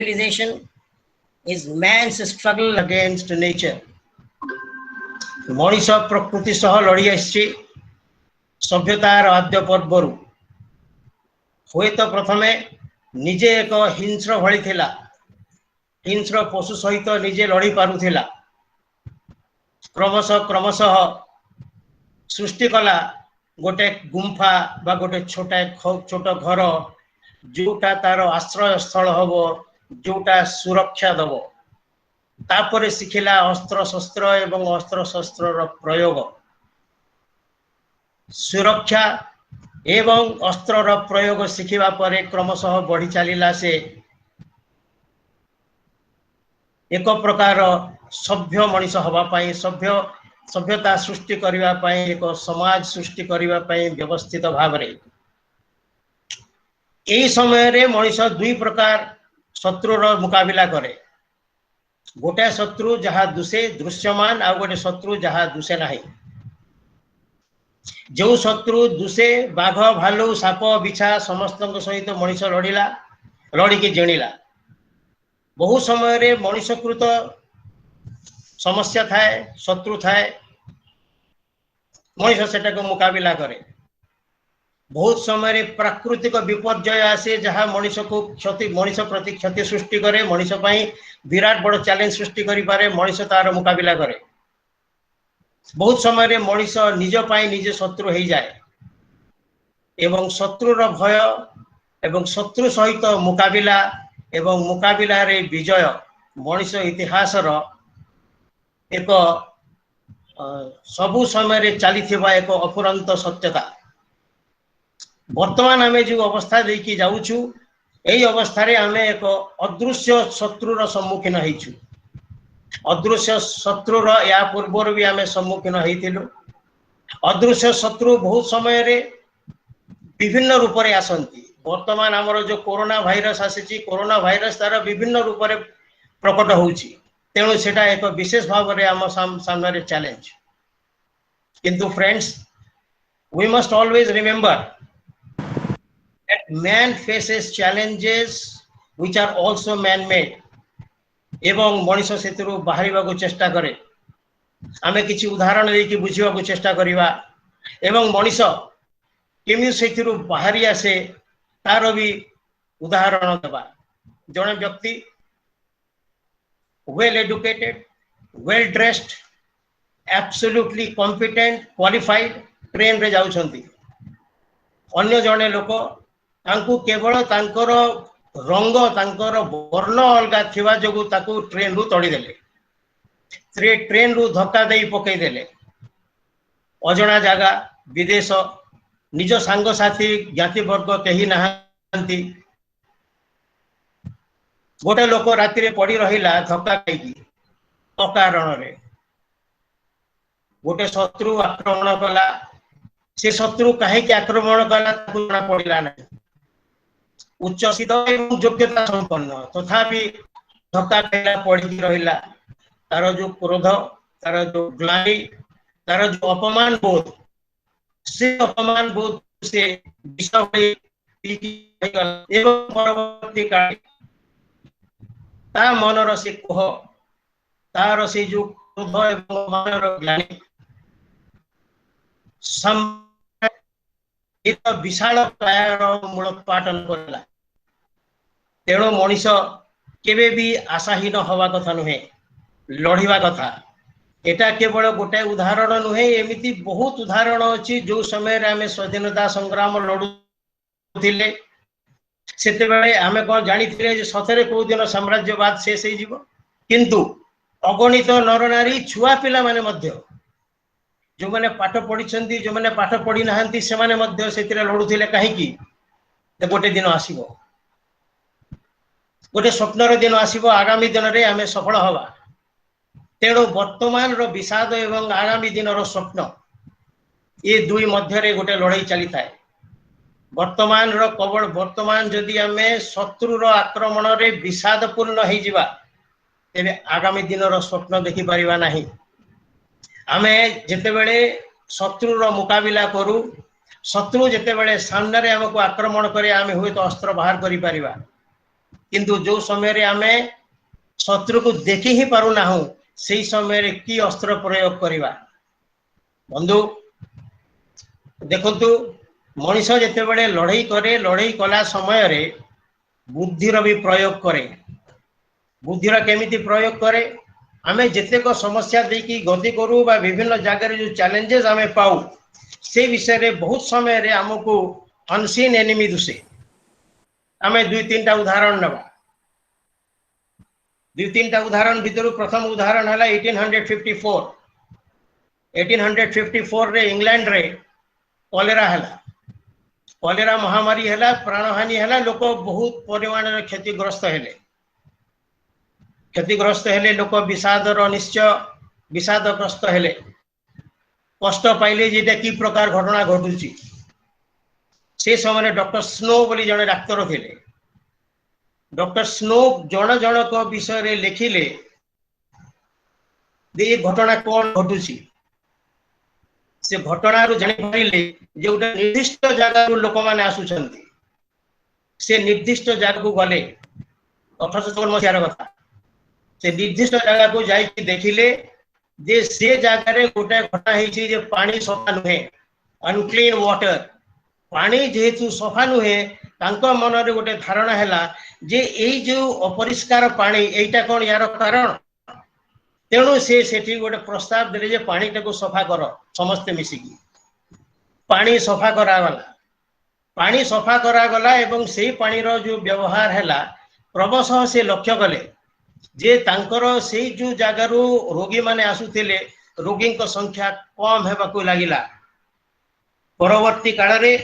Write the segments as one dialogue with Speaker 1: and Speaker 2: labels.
Speaker 1: civilization is man's struggle against nature. Manish प्रकृति सह लड़ी आसी सभ्यतार आद्य पर्वर हुए तो प्रथमे निजे एक हिंस्र भली थिला, हिंस्र पशु सहित निजे लड़ी पारुथिला। क्रमशः क्रमशः सृष्टि कला गोटे गुंफा बा गोटे छोट घर जोटा तार आश्रय स्थल हम, जोटा सुरक्षा दब। तापर शिखिला अस्त्र शस्त्र एवं अस्त्र शस्त्र प्रयोग, सुरक्षा एवं अस्त्र प्रयोग शिखिबा परे क्रमशः बढ़ी चलिला से एक प्रकार सभ्य मनीष हवा पाई, सभ्यता सृष्टि करिबा पाई, एक समाज सृष्टि करिबा पाई व्यवस्थित भाव रे एही समय रे मनीष दुई प्रकार शत्रुर मुकाबिला करे। गोटे शत्रु जहाँ दुसे दृश्यमान, आ गोटे शत्रु जहाँ दुसे नाही। जो शत्रु दुसे बाघ भालू साप बिछा समस्त सहित मनीष लड़िला, लड़िकी जिणिला। बहु समय रे मनीषकृत समस्या थाए, शत्रु थाए, मनीष सेटा को मुकाबिला करे। बहुत समय रे प्राकृतिक विपर्यय आसे जहाँ मनीष को क्षति, मनीष प्रति क्षति सृष्टि करे, मनीष पाई विराट बड़ चैलेंज सृष्टि करि पारे, मनीष तार मुकाबिला करे। बहुत समय रे मनीष निज पाई निजे शत्रु हो जाए एवं शत्रुर भय एवं शत्रु सहित मुकाबिला एवं मुकाबिला रे विजय मनीष इतिहास एक सबु समय रे चली एक अफुरंत सत्यता। वर्तमान आमे जो अवस्था देखी जाऊछु, यही अवस्था रे आमे एक अदृश्य शत्रुर सम्मुखीन होइछु। अदृश्य शत्रुर या पूर्वर भी आमे सम्मुखीन होइथिलु। अदृश्य शत्रु बहुत समय रे विभिन्न रूप रे आसंती। वर्तमान आमर जो कोरोना भाइरस आसी, कोरोना भाइरस तार विभिन्न रूप रे प्रकट होउची, तेणु सेटा एक विशेष भाव रे आम सामने रे चैलेंज। किंतु friends, we must always remember that man faces challenges which are also man made एवं मनीष सेतु बाहर को चेष्टा करे। आमे किछि उदाहरण लेके बुझिबा को चेष्टा करिवा एवं मनीष केमि सेतु बाहरी आसे तार भी उदाहरण देबा। जने व्यक्ति well educated, well dressed, absolutely competent, qualified train रे जाउछंती, अन्य जने लोक तांकु केवल तांकर रंग तांकर वर्ण अलगा थिबा जोगु ताकु ट्रेन रु तड़ी देले, ट्रेन रु धक्का देई पकई देले। अजणा जागा विदेश निज सांग साथी ज्ञाति वर्ग कहीं नहांती, गोटे लोक राति रे पड़ी रहिला धक्का खाई अकारण रे। गोटे शत्रु आक्रमण कला, से शत्रु कहीं आक्रमण कला जना पड़ा ना। उच्च शिक्षित एवं योग्यता संपन्न तथापि धक्का खाइला पड़ी रहिला। तार जो क्रोध, तार जो ग्लानि, तार जो अपमान बोध, से अपमान बोध से एवं परवर्ती काल ता मनर से कोह, तार से जो क्रोध एवं मनर ग्लानि विशाल कायर मूलोत्पाटन करला। तेणु मनीष केवे भी आशाहीन हवा कथा नुहे, लड़िवा कथा। एटा केवल गोटे उदाहरण नुहे, एमिति बहुत उदाहरण अछि। जो समय रे आमे स्वाधीनता संग्राम लड़ुथिले सेते बेले आमे कोन जानिथिले जे सतरे को दिन साम्राज्यवाद शेष हे जिवो, किंतु अगणित नर नारी छुआ पिला माने मध्य जो मैंने पाठ पढ़ी, जो मैंने पाठ पढ़ी नहांती से माने मध्य सेतिरे लड़ुथिले। काहेकि गोटे दिन आसीबो, गोटे स्वप्नर दिन आसीबो, आगामी दिन रे आमे सफल हवा। तेणु वर्तमान रो विषाद एवं आगामी दिन रो स्वप्न ये दुई मध्य रे गोटे लड़ाई चली थाए। वर्तमान रो कबल वर्तमान जदि आमे शत्रु रो आक्रमण रे विषादपूर्ण हो जिबा, तेबे आगामी दिन रो स्वप्न देखि परिबा नाही। आमे जेते बेले शत्रु रो मुकाबिला करू, शत्रु जेते बेले सामने रे हमको आक्रमण करे, आमे हुए तो अस्त्र बाहर करि परिबा, किंतु जो समय रे आमे शत्रु को देखि ही पारु ना हूं सेही समय रे की अस्त्र प्रयोग करिवा बंधु देखंतु मनीष जेते बेले लड़ाई करे लड़ाई कला समय रे बुद्धिर भी प्रयोग करे बुद्धिर केमिति प्रयोग करे आमे जेतेक समस्या देखि गति करू बा विभिन्न जगह जो चैलेंजेस आमे पाऊ से विषय रे बहुत समय रे हमको अनसीन एनिमी दुसे आमे दुई तीन टा उदाहरण नबा दुई तीन टा उदाहरण भितर प्रथम उदाहरण हला 1854 रे इंग्लैंड रे कॉलेरा हला कॉलेरा महामारी हला प्राणहानि हला लोक बहुत परिमाण रे क्षतिग्रस्त हेले लोक विषादर निश्चय विषादग्रस्त हेले कष्ट पाइले जेटा की प्रकार घटना घटुची से समय डॉक्टर स्नो बोली जने डाक्टर थिले डॉक्टर स्नो जन जनक विषय रे लिखिले ये घटना कौन घटुची से घटना रु जानि पाइले जे उटा निर्दिष्ट जगह रु लोक माने आसुचंती से निर्दिष्ट जगह को गले 1854 मसियार कथा से निर्दिष्ट जगह को जाई देखिले जे से जगह रे गोटे घटना हेची जे पानी सफा नुहे अनक्लीन वाटर पानी जेहेतु सफा नुहे तांको मन रे गोटे धारणा हैला जे एई जो अपरिष्कार पानी एटा कोन यार कारण तेणु से सेठी गोटे प्रस्ताव देले जे पानी टाको सफा कर समस्त मिसिकी पानी सफा करा गला एवं सेही पानी रो जो व्यवहार हैला प्रबस से लक्ष्य कले जे तांकर से जो जगार रोगी माने आसुथिले रोगी संख्या कम हेबाकू लागिला परवर्ती काल रे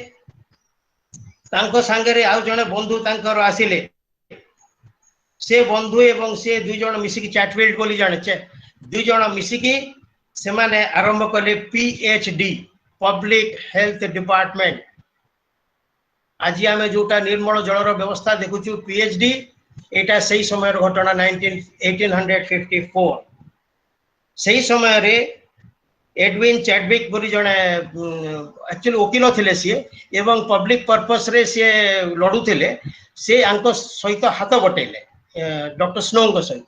Speaker 1: तांको सांगरे आउ जने बंधु तांकर आसिले से बंधु एवं से दुई जन मिसिकी चैटफील्ड बोली जाने दुई जन मिसिकी से माने आरंभ कले पीएचडी पब्लिक हेल्थ डिपार्टमेंट आज आमे जोटा निर्मल जलर व्यवस्था देखुचु पीएचडी एटा सही समय घटना 1854 सही समय रे एडविन चैडविक बोली जने एक्चुअली वकील थिले सी एवं पब्लिक पर्पस रे से लड़ू थिले से आंको सहित हाथ बटेले डॉक्टर स्नो को सहित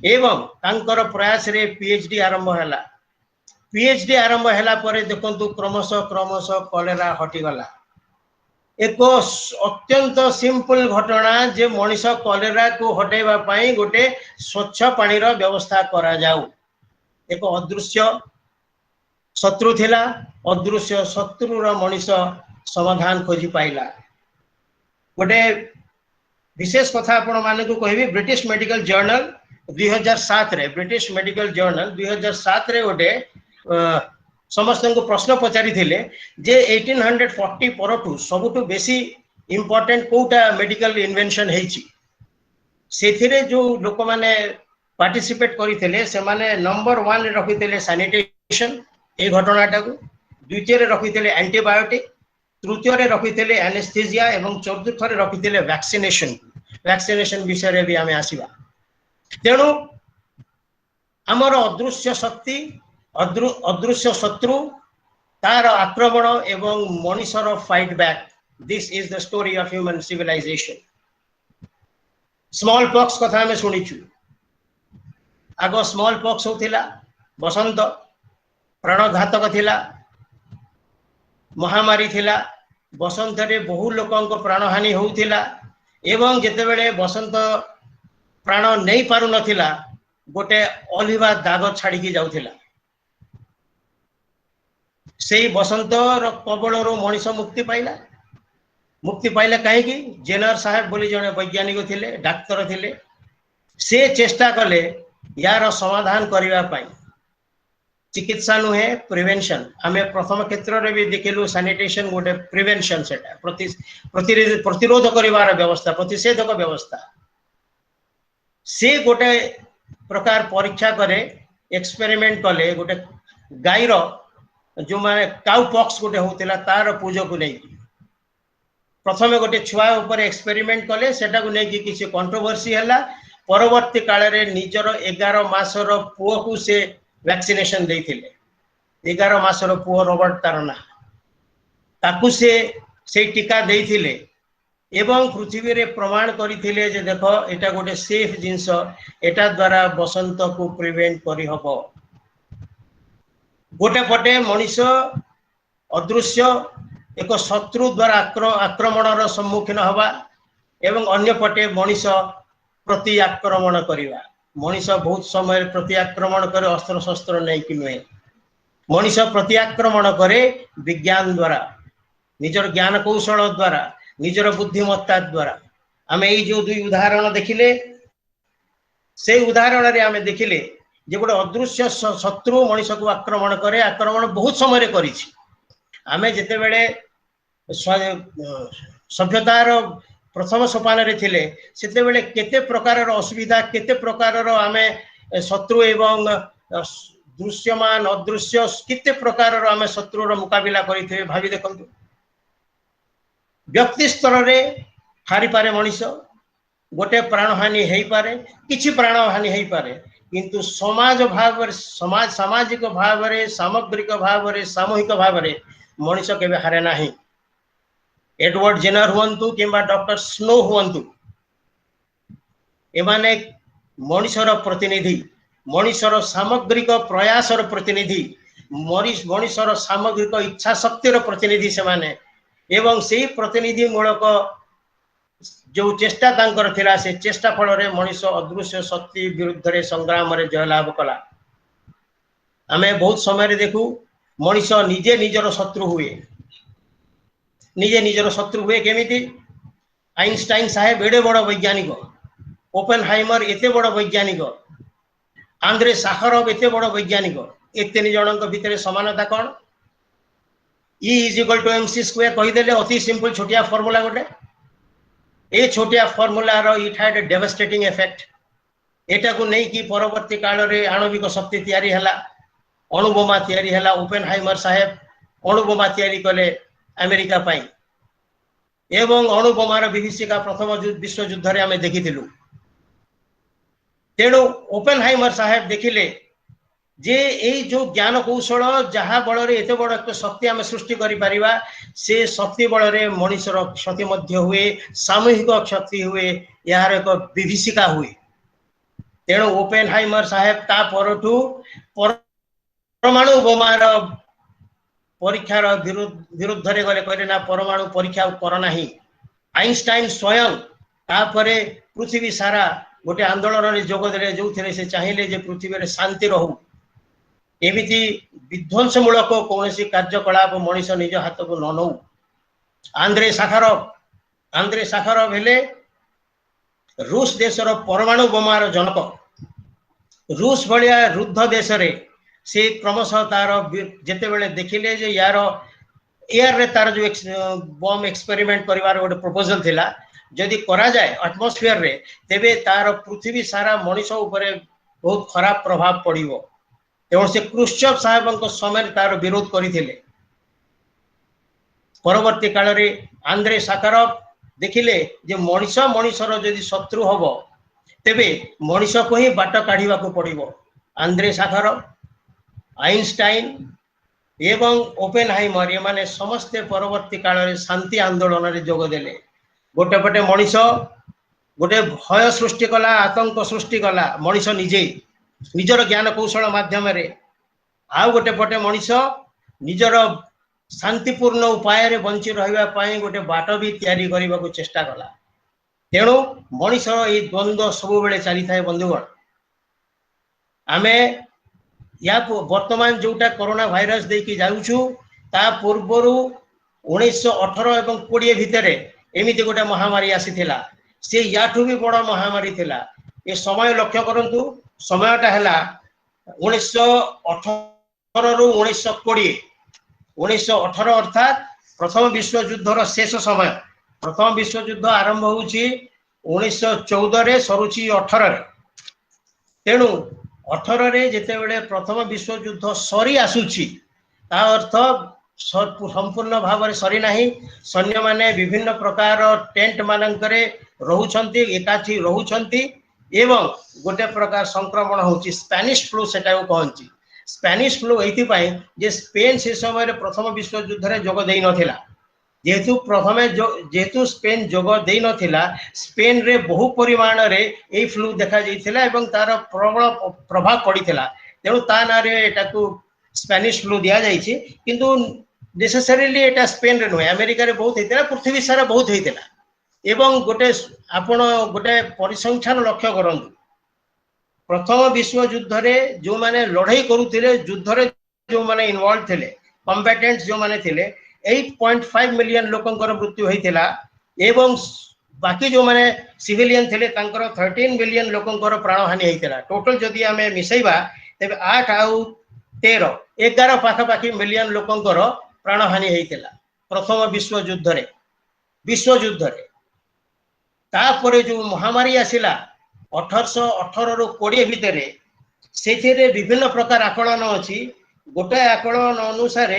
Speaker 1: एवं तांकर प्रयास रे पीएचडी आरंभ हैला परे देखंतु क्रमश कॉलेरा हटी गला एक अत्यंत सिंपल घटना जे मनीष कॉलेरा को हटेबा पई गोटे स्वच्छ पानी रो व्यवस्था करा जाऊ एक अदृश्य शत्रु थिला अदृश्य शत्रु रो मनीष समाधान खोजी पाइला गोटे विशेष कथा आपण माने को कहबी ब्रिटिश मेडिकल जर्नल 2007 रे ब्रिटिश मेडिकल जर्नल 2007 रे गोटे समस्त को प्रश्न पचारि थिले जे 1840 परठू सबुठू बेसी इंपोर्टेंट कोटा मेडिकल इन्वेंशन हेची सेथिरे जो लोक माने पार्टिसिपेट करिथिले से माने नंबर 1 रे रखिथिले सैनिटेशन ए घटनाटा को द्वितीय रे रखिथिले एंटीबायोटिक तृतीय रे रखिथिले एनेस्थीसिया एवं चतुर्थ रे रखिथिले वैक्सीनेशन विषय रे भी आमे आसीबा तेणु हमर अदृश्य शक्ति अदृश्य शत्रु तार आक्रमण एवं मनुष्यर fight back this is the story of human civilisation smallpox कथा में सुनिछु आगो स्मॉल पॉक्स होतिला बसंत प्राणघातक थिला महामारी थिला बसंत रे बहु लोकंक प्राणहानि होउथिला एवं जेते बेले बसंत प्राण नहीं पारु नथिला गोटे अलिवा दाग छाड़ी की जाउथिला से बसंत कबल मनीष मुक्ति पाइला कहीं जेनर साहेब बोली जने वैज्ञानिक थिले डाक्तर थिले से चेष्टा कले यार समाधान करिवा पाई चिकित्सा नुहे प्रिवेंशन आमे प्रथम क्षेत्र रे भी देखिलु सैनिटेशन गोटे प्रिवेंशन सेटा प्रतिरोध करिवार व्यवस्था प्रतिषेधक व्यवस्था से गोटे प्रकार परीक्षा करे एक्सपेरिमेंट कले गोटे गाईर जो माने काउ पॉक्स गोटे होतिला तार पूजो को नहीं प्रथमे गोटे छुआ ऊपर एक्सपेरिमेंट कले सेटा को नहीं किसी कंट्रोवर्सी हैला परवर्ती काल रे निजर 11 मासर पुओ को से वैक्सीनेशन देथिले 11 मासर पुओ रॉबर्ट तारना ताकू से टीका देथिले एवं पृथ्वी रे प्रमाण करथिले जे देखो एटा गोटे सेफ जिंस एटा द्वारा बसंत को प्रिवेंट करि हबो गोटे पटे मनीष अदृश्य एक शत्रु द्वारा आक्रमण सम्मुखीन हवा एवं अन्य पटे मनीष प्रति आक्रमण करिवा मनीष बहुत समय प्रति आक्रमण करे अस्त्र शस्त्र नहीं कि नुहे मनीष प्रति आक्रमण करे विज्ञान द्वारा निजर ज्ञान कौशल द्वारा निजर बुद्धिमत्ता द्वारा आम ये जो दुई उदाहरण देखिले से उदाहरण रे आम देखिले जे गोटे अदृश्य शत्रु मनीष को आक्रमण करे आक्रमण बहुत समय करिछि आमे जेते बेले सभ्यतार प्रथम सोपान रे थिले सेते बेले केते प्रकार असुविधा केते प्रकार आमे शत्रु एवं दृश्यमान अदृश्य केते प्रकार आमे शत्रुर मुकाबिला करिथे भाबी देखंतु व्यक्ति स्तर रे हारी पारे मनीष गोटे प्राणहानि हेई पारे किछि प्राणहानि हेई पारे किंतु समाज भाव समाज सामाजिक भाव रे सामग्रिक भाव रे सामूहिक भाव रे मनीष केबे हारे नाही एडवर्ड जेनर हुअंतु किंबा डॉक्टर स्नो हुअंतु एमाने मनीषर प्रतिनिधि मनीषर सामग्रिक प्रयासर प्रतिनिधि मनीषर सामग्रिक इच्छा शक्तिर प्रतिनिधि से माने एवं से प्रतिनिधि मूलक जो चेष्टा तांकर थिला से चेष्टा फल रे मनीष अदृश्य शक्ति विरुद्ध रे संग्राम रे जयलाभ कला आमे बहुत समय रे देखू मनीष निजे निजर शत्रु हुए निजे निजर शत्रु हुए केमिति आइंस्टाइन साहेब एडे बड़ वैज्ञानिक ओपेनहाइमर एते बड़ वैज्ञानिक आंद्रे साखरोव एते बड़ वैज्ञानिक एते जनक भितर समानता कौन E = mc स्क्वायर कहीदेले अति सिंपल छोटिया फॉर्मूला गोटे ए छोटिया फॉर्मूला रो it had a devastating effect एटा को नहीं कि परवर्ती काल रे आणविक शक्ति तैयारी हला अणुबोमा तैयारी हला ओपेनहाइमर साहेब अणुबोमा तैयारी कले अमेरिका पाई एवं अणुबोमार विभीषिका प्रथम विश्व युद्ध रे हमें देखिथिलु तेणु ओपेनहाइमर साहेब देखिले जे ए जो ज्ञान कौशल जहाँ बल रे एते बड़ एक शक्ति आम सृष्टि करि परिबा से शक्ति बल रे मनीषर क्षति मध्य हुए सामूहिक क्षति हुए यार एक विभीषिका हुए तेणु ओपेनहाइमर साहेब ता परठू परमाणु बोमार परीक्षार विरुद्ध रे गले कहले ना परमाणु परीक्षा कर नाही आइंस्टाइन स्वयं तापरे पृथ्वी सारा गोटे आंदोलन रे जोग देले जो थे से चाहिए जे पृथ्वी रे शांति रहू एमिति विध्वंसमूलक कौन कार्यकलाप मनीष निज हाथ को न नौ आंद्रे साखरोव हेले रूस देशर परमाणु बोमार जनक रूस भलिया रुद्ध देश रे से क्रमशः तार जेते बेले देखिले जे यार एयर रे तार जो बम एक्सपेरिमेंट करिवार गोटे प्रपोजल थिला जदि करा जाए एटमॉस्फेयर रे तेबे तार पृथ्वी सारा मनीष उपरे बहुत खराब प्रभाव पड़िबो एवं से क्रुश्चव साहेब समय तार विरोध करथिले परवर्ती काल रे आंद्रे साखरोव देखिले जे मनीषर जदि शत्रु हबो तेबे मनीष को ही बाट काढ़िबा को पड़िबो आंद्रे साखरोव आइंस्टाइन एवं ओपेनहाइमर एमाने समस्ते परवर्ती काल रे शांति आंदोलन रे जोग देले गोटे पटे मनीष गोटे भय सृष्टि कला आतंक सृष्टि कला मनीष निजे निजर ज्ञान कौशल माध्यम रे आउ गोटे पटे मनीष निजर शांतिपूर्ण उपाय रे बंची रहिबा पाई गोटे बाट भी तैयारी करबा को चेष्टा कला तेणु मनीषर ये द्वंद्व सब बेले चली थाए बंधुगण आमे या वर्तमान जोटा कोरोना भाइरस देकी जाउछु ता पूर्वरु 1918 एवं 20 भितर एमिति गोटे महामारी आसीथिला से याठू भी बड़ महामारी थिला ए समय लक्ष्य करंतु समयटा हैला 1918 रु 1920 1918 अर्थात प्रथम विश्व युद्धर शेष समय प्रथम विश्व युद्ध आरंभ होउची 1914 रे सरुची 18 रे तेणु 18 रे जेते बेले प्रथम विश्व युद्ध सरी आसुची ता अर्थ संपूर्ण भाव में सरी नाही सैन्य माने विभिन्न प्रकार टेंट मानकरे रहुछंती एकाठी रहुछंती एवं गोटे प्रकार संक्रमण होची स्पेनिश फ्लू सेटा कहंची स्पेनिश फ्लू एथि पाई जे स्पेन से समय रे प्रथम विश्व युद्ध रे जोग देई नथिला जेहेतु प्रथमे जेहेतु स्पेन जोग दे नथिला स्पेन रे बहु परिमाण रे ए फ्लू देखा जाइथिला एवं तार प्रबल प्रभाव पड़िथिला तेणु ता ना रे एटाकू स्पेनिश फ्लू दिया जाइछि किंतु नेसेसरीली एटा स्पेन रे नुहे अमेरिका रे बहुत हेतिला पृथ्वी सारा बहुत हेतिला एवं गोटे आपण गोटे परिसंख्यान लक्ष्य करंतु प्रथम विश्व युद्ध रे जो माने लड़ाई करूथिले युद्ध रे जो माने इन्वॉल्व थिले कॉम्बैटेंट्स जो माने थिले 8.5 मिलियन लोकंकर मृत्यु होइथिला एवं बाकी जो माने सिविलियन थिले तांकर 13 मिलियन लोकंकर प्राण हानि होइथिला टोटल जदी हमें मिसैबा तबे 8 आउ 13 11 पाखा पाखी मिलियन लोकंकर प्राण हानि होइथिला प्रथम विश्व युद्ध रे तापरे जो महामारी आसिला 1818 रु 20 भितर से विभिन्न प्रकार आकलन अच्छी गोटे आकलन अनुसार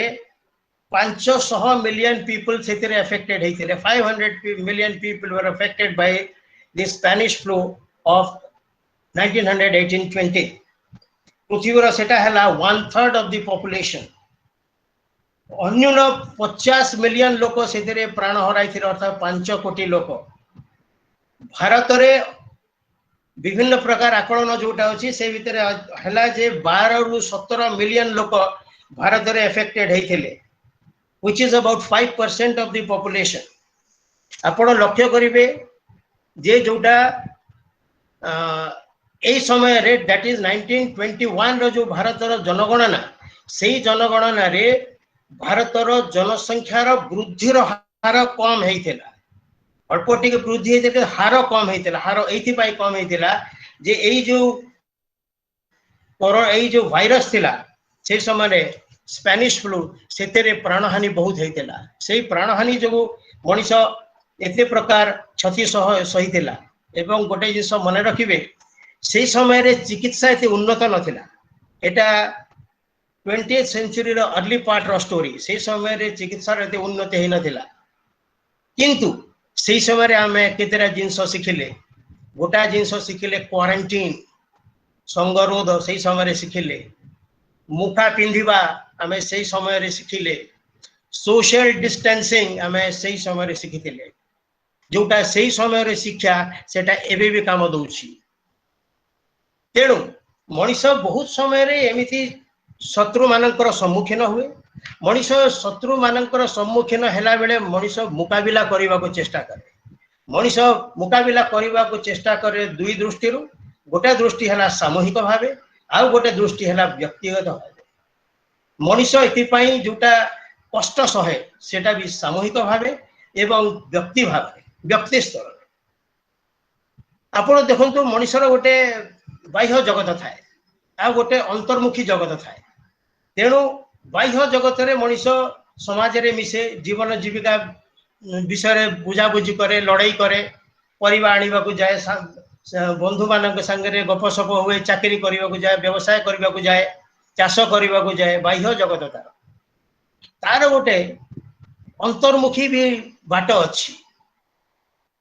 Speaker 1: 500 मिलियन पीपल से अफेक्टेड होते 500 million people were affected by the Spanish flew off 1918-20 पृथ्वीर सेटा है 1/3 ऑफ द पॉपुलेशन अन्यून 50 मिलियन लोक से प्राण हराई अर्थात 5 कोटी लोक भारत में विभिन्न प्रकार आकलन जोटा अच्छी से भितर है जे 12 रु 17 मिलियन लोक भारत में एफेक्टेड होते which is about 5% of the population आपण लक्ष्य करेंगे जे जोटा ए समय रे दैट इज 1921 रो जो भारत रो जनगणना सेही जनगणना रे भारत रो जनसंख्यार वृद्धिर हार कम हेइथिला अल्प टिके वृद्धि हेइते हार कम हेइथिला हार एथि पाई कम हेइथिला जे एई जो कोरोना एई जो वायरस थिला से समय रे स्पेनिश फ्लू से प्राणहानि बहुत होता से प्राणहानि जो मनीष एते प्रकार क्षति सहीला एवं गोटे जिस मन रखिए से समय रे चिकित्सा एते उन्नत नथिला एटा 20th सेंचुरी रो अर्ली पार्ट रो स्टोरी से समय रे चिकित्सा एते उन्नति हे नथिला किंतु से समय रे आमे केतेरा जिंस शिखिले गोटा जिंस शिखिले क्वारंटाइन संगरोध से समय रे शिखिले मुखा पिंधिबा आमे से समय रे शिखिले सोशल डिस्टेंसिंग आमे से समय रे शिखिले जोटा से समय रे शिक्षा सेटा एबे भी काम दउछि तेणु मनीष बहुत समय रे एमिति शत्रु मानकर सम्मुखीन हुए मनीष शत्रु मानकर सम्मुखीन हैला बेले मनीष मुकाबिला करबा को चेष्टा करे मनीष मुकाबिला करबा को चेष्टा करे दुई दृष्टि गोटे दृष्टि हैला सामूहिक भावे आ गोटे दृष्टि हैला व्यक्तिगत भावे मनीष एथिपाई जोटा कष्ट सहे सेटा भी सामूहिक भावे एवं व्यक्ति भावे व्यक्ति स्तर आपण देखंतु मनीषर गोटे बाह्य जगत थाए आ गोटे अंतर्मुखी जगत थाए तेणु बाह्य जगत रे मनीष समाज रे मिसे जीवन जीविका विषय बुझाबुझी करे लड़ाई करे परिवार आनिबा को जाए बंधु मानक संगे गपसप हुए चाकरी करने को जाए व्यवसाय करने को जाए चाष करने को जाए बाह्य जगत तार गोटे अंतर्मुखी भी बाट अच्छी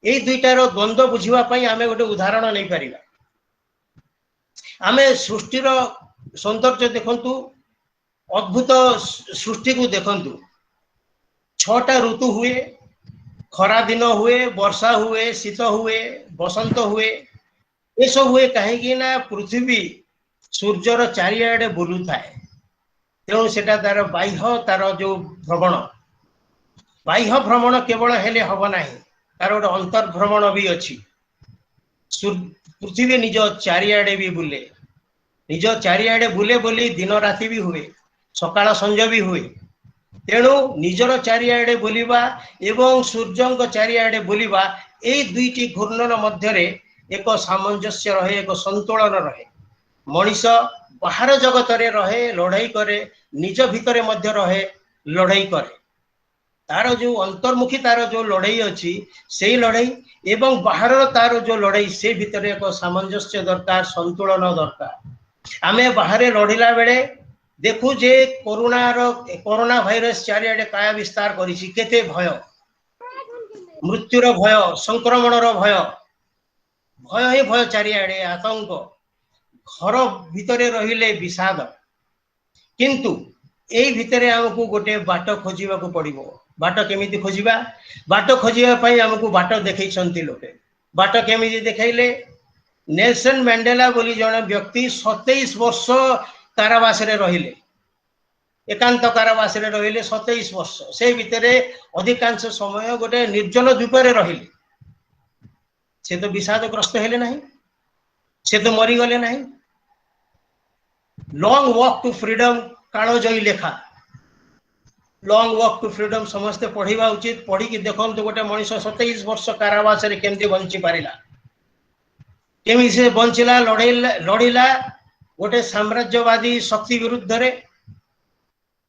Speaker 1: ये दुईटार द्वंद्व बुझापी आम गोटे उदाहरण नहीं पारिबा आमे सृष्टिर सौंदर्य देखंतु अद्भुत सृष्टि को देखंतु 6टा ऋतु हुए खरा दिन हुए वर्षा हुए शीत हुए बसंत हुए ये सब हुए कहीं ना पृथ्वी सूर्यर चारिआडे बुलू थाए तेणु सेटा तार बाह्य तार जो भ्रमण केवल हेले हब नाही तार गोटे अंतर्भ्रमण भी अच्छी पृथ्वी निज चारिआडे भी बुले निज चारिआडे बुले बोली दिन राति भी हुए सकाळ संज भी हुए तेणु निजर चारिआडे बुलिबा एवं सूर्यंक चारिआडे बुलिबा ए दुईटी घूर्णन मध्य एक सामंजस्य रहे एक संतुलन रहे मनीष बाहर जगत रे रहे लड़ाई करे निज भितरे मध्य रहे लड़ाई करे तार जो अंतर्मुखी तार जो लड़ाई अच्छी से लड़ाई एवं बाहर तार जो लड़ाई से भितर एक सामंजस्य दरकार संतुलन दरकार आमे बाहर लड़िला बेले देखु जे कोरोना भाइरस चारिआडे काया विस्तार करिछि केते भय मृत्युर भय संक्रमणर भय भय ही भय चारिआडे आतंक घर भितरे रहिले विषाद किंतु एई भितरे हमकु गोटे बाट खोजिबा को पड़िबो। बाट केमिति खोजिबा? बाट खोजिबा पई हमकु बाट देखैछंती लोके। बाट केमिति देखैले? नेल्सन मंडेला बोली जने व्यक्ति 27 वर्ष कारावास रे रहिले, एकांत कारावास रे रहिले 27 वर्ष। से भितरे अधिकांश समय गोटे निर्जन द्वीप रे रहिले। से तो विषादग्रस्त हेले नहीं, से तो मरी गले नहीं। लॉन्ग वॉक टू फ्रीडम कालोजयी लेखा, लॉन्ग वॉक टू फ्रीडम समस्ते पढ़ा उचित। पढ़ी कि देखो गोटे मनीष 27 वर्ष कारावास रे केमती बंची पारिला, केमी से बंचिला, लड़िला गोटे साम्राज्यवादी शक्ति विरुद्ध रे,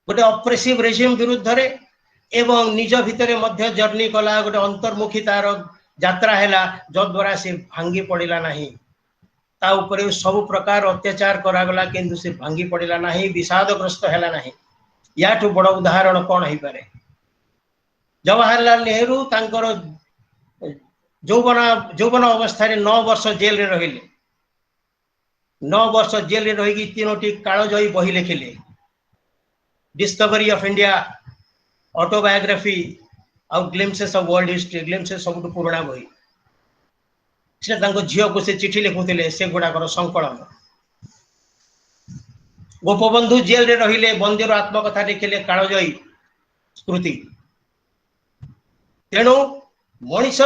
Speaker 1: गोटे ऑप्रेसिव रेजिम विरुद्ध रे, एवं निज भितरे मध्य जर्नी कला, गोटे अंतर्मुखी तार यात्रा हैला, जद्वारा से भांगी पड़िला नहीं। ता उपरे सब प्रकार अत्याचार करागला किंतु से भांगी पड़िला नहीं, विषादग्रस्त हैला नहीं। याठू बड़ उदाहरण कौन है पारे? जवाहरलाल नेहरू तांकर यौवन अवस्था 9 वर्ष जेल रे रहिले। 9 वर्ष जेल रे रही 3टी कालजयी बही लिखिले, डिस्कवरी ऑफ इंडिया, ऑटोबायोग्राफी और glimpses of world history. Glimpses सबुठ पुराना बही, से झील को से चिठी लिखुले, से गुड़ाकर संकलन। गोपबंधु जेल रे रहिले, बंदीर आत्मकथा लिखिले, कालजयी कृति। तेणु मनीष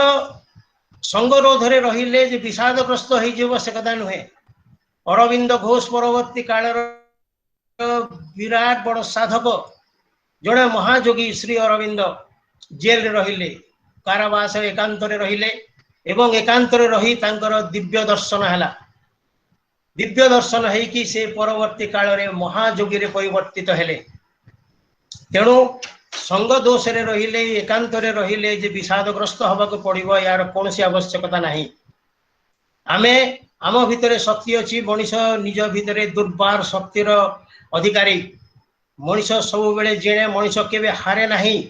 Speaker 1: संगरोध रे रहिले जे विषादग्रस्त हो जीव से कथा नुहे। अरविंद घोष परवर्ती काल विराट बड़ साधक जड़े महायोगी श्री अरविंद जेल रे रहिले, कारावास एकांत रे रहिले, एवं एकांत रे रही तांकर दिव्य दर्शन हैला। दिव्य दर्शन है कि से परवर्ती काल रे महायोगी रे परिवर्तित हेले। तेणु संग दोष रे रहिले, एकांत रे रहिले जे विषादग्रस्त हवा को पड़िबो, यार कोनोसी आवश्यकता नहीं। आमे आम भितरे शक्ति अछि, मनीष निज भितरे दुर्बार शक्तिर अधिकारी। मनीष सब बेले जेणे, मनीष केबे हारे नहीं।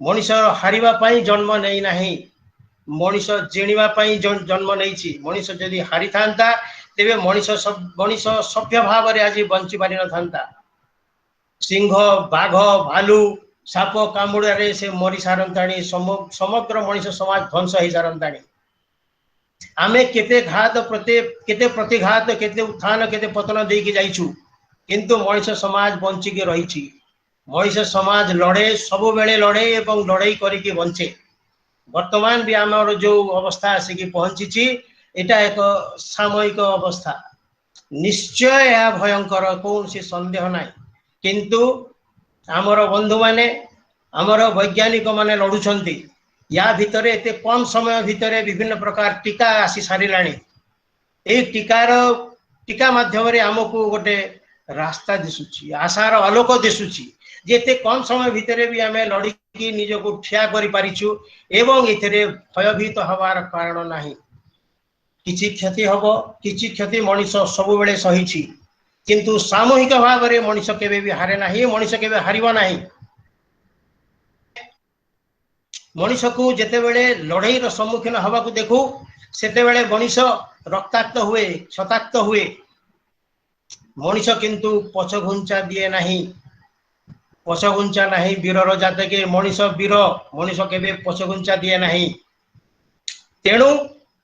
Speaker 1: मनीष हारिबा पई जन्म नै नहीं, मनीष जेणिबा पई जन्म नैछि। मनीष जदि हारि थांता तेबे मनीष सभ्य भाव रे आज बंची पारि न थांता। सिंह, बाघ, भालू, साप कामुड़े से मरी सारंताणी, समग्र मनीष समाज ध्वंस हो सारंताणी। आमे केते घात केते प्रतिघात, केते उत्थान, केते पतन देकी जाइछु, किंतु मनीष समाज बंची के रहिछि। मनीष समाज लड़े, सबु बेले लड़े एवं लड़ाई करिके बंचे। वर्तमान भी आमर जो अवस्था आसिकी पहुंची, एटा एक सामयिक अवस्था। निश्चय यह भयंकर, कौन सी संदेह नहीं। किंतु आमर बंधु माने, आमर वैज्ञानिक माने लड़ुछंती। या भितरे एते कम समय भितरे विभिन्न प्रकार टीका आसी सारिलाणी। ए टीका माध्यम रे हमकु गोटे रास्ता दिसुची, आशार आलोक दिसुची। जेते कम समय भितरे भी आमे लड़की निजको ठिया करि पारिछु, एवं एथरे भयभीत हवार कारण नाही। किछि क्षति हबो, किछि क्षति मनीष सब बेले सहिछि, किंतु सामूहिक भाव रे मनीष केबे भी हारे नाही, मनीष केबे हारिबो नाही। मनीष को जेते बेले लड़ाई रो सम्मुखीन हवा को देखू, सेते बेले मनीष रक्ताक्त हुए, क्षताक्त हुए। मनीष किंतु पछघुंचा दिए नहीं, पछघुंचा नहीं। वीरर जाते के मनीष वीर, मनीष केबे पछघुंचा दिए नहीं। तेणु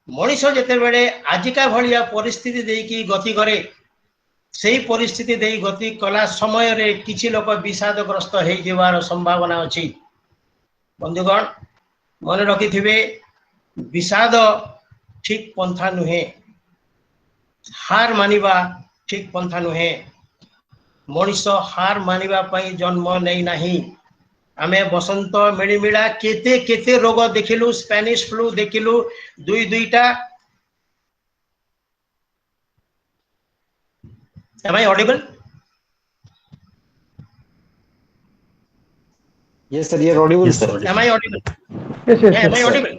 Speaker 1: मनीष जेते बेले आजिका भलिया परिस्थिति देकी गति करे, सही परिस्थिति दे गति कला समय रे किछि लोक विषादग्रस्त हो जीवार संभावना अछि। बंधुगण मन रखिथिबे, विषाद ठीक पंथा नुहे, हार मानिबा ठीक पंथा नुहे। मनीष हार मानिबा पई जन्म नै नाही। आमे बसंत मिलिमिला केते केते रोग देखिलु, स्पेनिश फ्लू देखिलु, दुईटा। Am I audible?
Speaker 2: Yes, sir. You are audible,
Speaker 3: Yes,
Speaker 2: sir.
Speaker 3: sir.
Speaker 1: Am I audible?
Speaker 4: Yes,
Speaker 1: Am I
Speaker 4: sir.
Speaker 1: audible?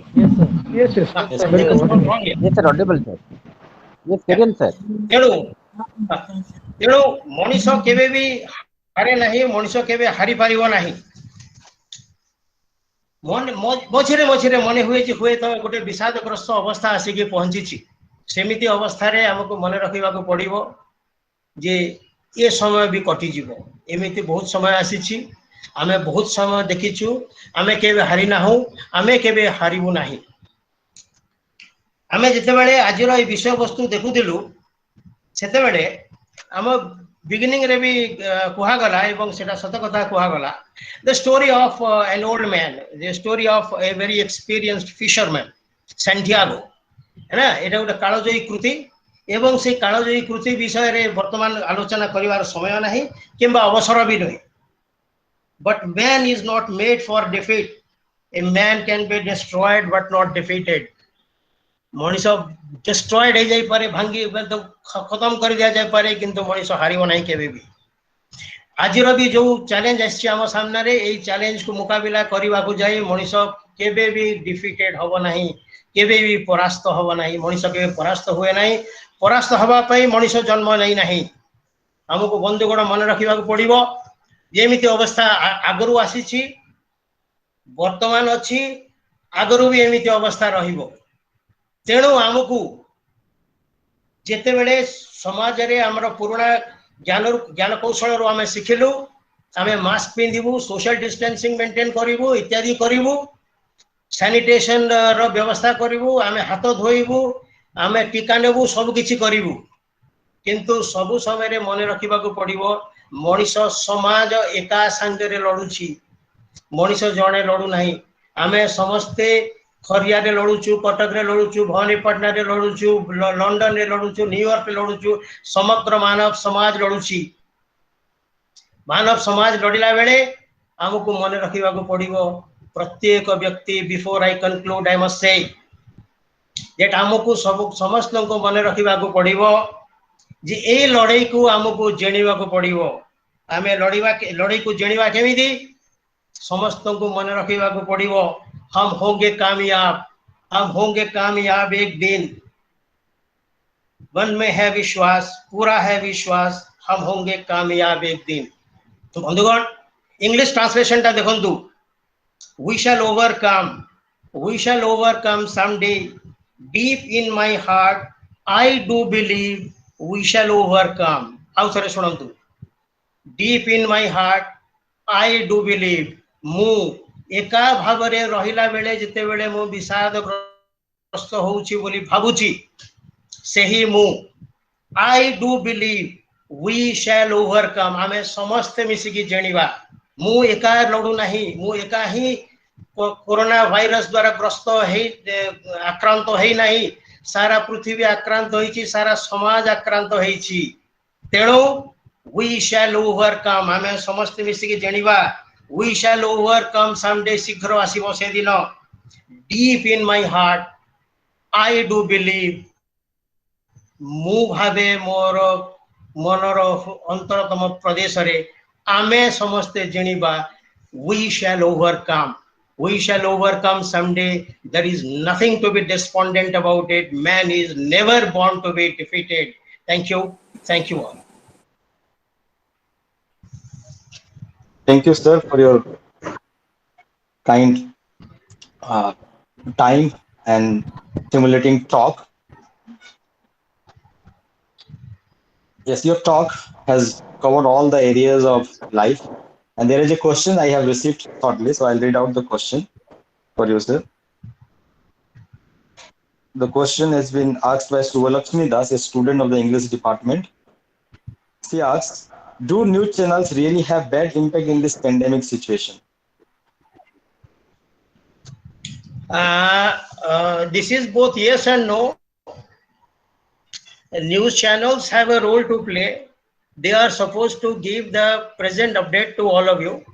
Speaker 4: Yes, sir.
Speaker 1: Ah,
Speaker 4: Yes,
Speaker 1: something
Speaker 4: very
Speaker 1: is
Speaker 4: good.
Speaker 1: wrong here.
Speaker 5: Yes, sir, audible, sir. Yes, carry on, sir.
Speaker 1: तेणु मनीष केबे भी हारे नहीं, मनीष केबे हारि पारिबो नहीं। मझिरे मझिरे मन हुए तो गोटे विषादग्रस्त अवस्था आसिकी पहुंची। सेमिति अवस्था रे हमको मन रखिबा को पड़िबो जे ये समय भी कटि जीवो। एमिति बहुत समय आसीछि आमे बहुत समय देखिछु आमे केबे हारि नाहु आमे केबे हारिबु नाही आमे जते बेले आजिर ए विषय वस्तु देखुदिलु सेते बेले आम बिगिनिंग रे भी कुहा गला एवं सेटा सत कथा कुहा गला the story of an old man the story of a very experienced fisherman Santiago है ना एटा गोटे कालजयी कृति एवं से कालजयी कृति विषय रे वर्तमान आलोचना करिवार समय नाही किंबा अवसर भी नहीं but man is not made for defeat a man can be destroyed but not defeated Manish destroyed हो जाई पारे भांगी तो खत्म कर दिया जाए पारे किंतु मनीष हारिबो नाही केबे भी आजिर भी जो चैलेंज आछि हम सामने रे एई चैलेंज को मुकाबिला करबा को जाई मनीष केबे भी डिफीटेड होबो नाही केबे भी परास्त होबो नाही मनीष केबे परास्त हुए नाही परास्त हवा पई मनीष जन्म नै नाही हमको बंधुगण मन रखिबा को पड़िबो जेमिति अवस्था आगरु आसीछि वर्तमान अछि आगरु भी एमिति अवस्था रहिबो तेणु आमको जिते बड़े समाज रे हमर पुराना ज्ञान कौशल रो आमे सिखिलु आमे मास्क पिंधिबु सोशल डिस्टेंसिंग मेंटेन करिवु इत्यादि करिवु सैनिटेशन रो व्यवस्था करिवु आमे हाथ धोइबु आमे टीका नेबु सब किछि करिवु किंतु सब समय रे मन रखिबा को पड़िबो मनीष समाज एका संगे रे लडुछि मनीष जणे लडु नाही आमे समस्ते खरिया रे लड़ुचु कटक रे लड़ुचु भवानीपटना रे लड़ुचु लंडन रे लड़ुचु न्यूयॉर्क रे लड़ुचु समग्र मानव समाज लड़ुची मानव समाज लड़िला बेले हमको मन रखिबा को पड़िबो प्रत्येक व्यक्ति before I conclude I must say that हमको सब समस्त को मन रखिबा को पड़िबो जे ए लड़ाई को हमको जेनिबा को पड़िबो आमे लड़ाई को जेनिबा केमिति समस्त को मन रखिबा को पड़िबो हम होंगे कामयाब एक दिन मन में है विश्वास पूरा है विश्वास हम होंगे कामयाब एक दिन तो बंधुगण इंग्लिश ट्रांसलेशन टा देखंतु we shall overcome someday deep in my heart I do believe we shall overcome आउ थरे सुनंतु deep in my heart I do believe मु एका भाव रे रहिला बेले जिते बेले मु विषाद ग्रस्त होउची बोली भाबुची सेही मु I do believe we shall overcome आमे समस्त मिसी की जेनिबा मु एका लडू नाही मु एका ही कोरोना वायरस द्वारा ग्रस्त हे आक्रांत हे नाही सारा पृथ्वी आक्रांत होईची सारा समाज आक्रांत होईची तेणु वी शैल ओवरकम आमे समस्त मिसी की जेनिबा we shall overcome someday शीघ्र आसीबो से दिन deep in my heart I do believe मु भावे मोर मनर अंतरतम प्रदेश रे आमे समस्ते जणिबा we shall overcome someday there is nothing to be despondent about it man is never born to be defeated thank you all.
Speaker 2: Thank you, sir, for your kind time and stimulating talk. Yes, your talk has covered all the areas of life. And there is a question I have received shortly, so I'll read out the question for you, sir. The question has been asked by Suvalakshmi Das, a student of the English department. She asks, do news channels really have bad impact in this pandemic situation?
Speaker 1: This is both yes and no. News channels have a role to play. They are supposed to give the present update to all of you.